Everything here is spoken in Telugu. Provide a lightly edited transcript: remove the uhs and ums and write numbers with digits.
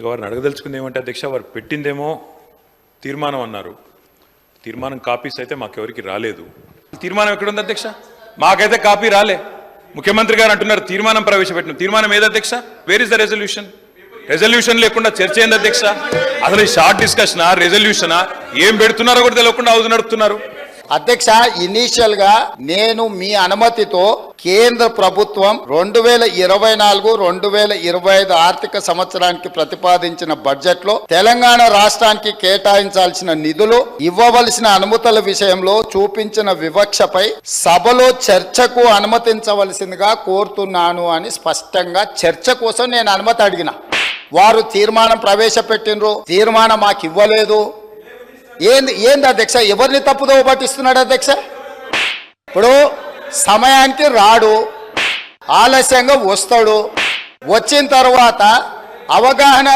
వారిని అడగదలుచుకుంది ఏమంటే అధ్యక్ష, వారు పెట్టిందేమో తీర్మానం అన్నారు. తీర్మానం కాపీస్ అయితే మాకెవరికి రాలేదు. తీర్మానం ఎక్కడుంది అధ్యక్ష? మాకైతే కాపీ రాలే. ముఖ్యమంత్రి గారు అంటున్నారు తీర్మానం ప్రవేశపెట్టిన. తీర్మానం ఏది అధ్యక్ష? Where is the resolution? Resolution లేకుండా చర్చ ఏంది అధ్యక్ష? అసలు ఈ షార్ట్ డిస్కషనా, రెజల్యూషనా, ఏం పెడుతున్నారో కూడా తెలియకుండా హౌస్ నడుపుతున్నారు. అధ్యక్ష, ఇనీషియల్ గా నేను మీ అనుమతితో కేంద్ర ప్రభుత్వం 2024-2025 ఆర్థిక సంవత్సరానికి ప్రతిపాదించిన బడ్జెట్ లో తెలంగాణ రాష్ట్రానికి కేటాయించాల్సిన నిధులు, ఇవ్వవలసిన అనుమతుల విషయంలో చూపించిన వివక్షపై సభలో చర్చకు అనుమతించవలసిందిగా కోరుతున్నాను అని స్పష్టంగా చర్చ కోసం నేను అనుమతి అడిగిన. వారు తీర్మానం ప్రవేశపెట్టినరు, తీర్మానం మాకు ఇవ్వలేదు. ఏంది అధ్యక్ష? ఎవరిని తప్పుదో పట్టిస్తున్నాడు అధ్యక్ష? ఇప్పుడు సమయానికి రాడు, ఆలస్యంగా వస్తాడు, వచ్చిన తర్వాత అవగాహన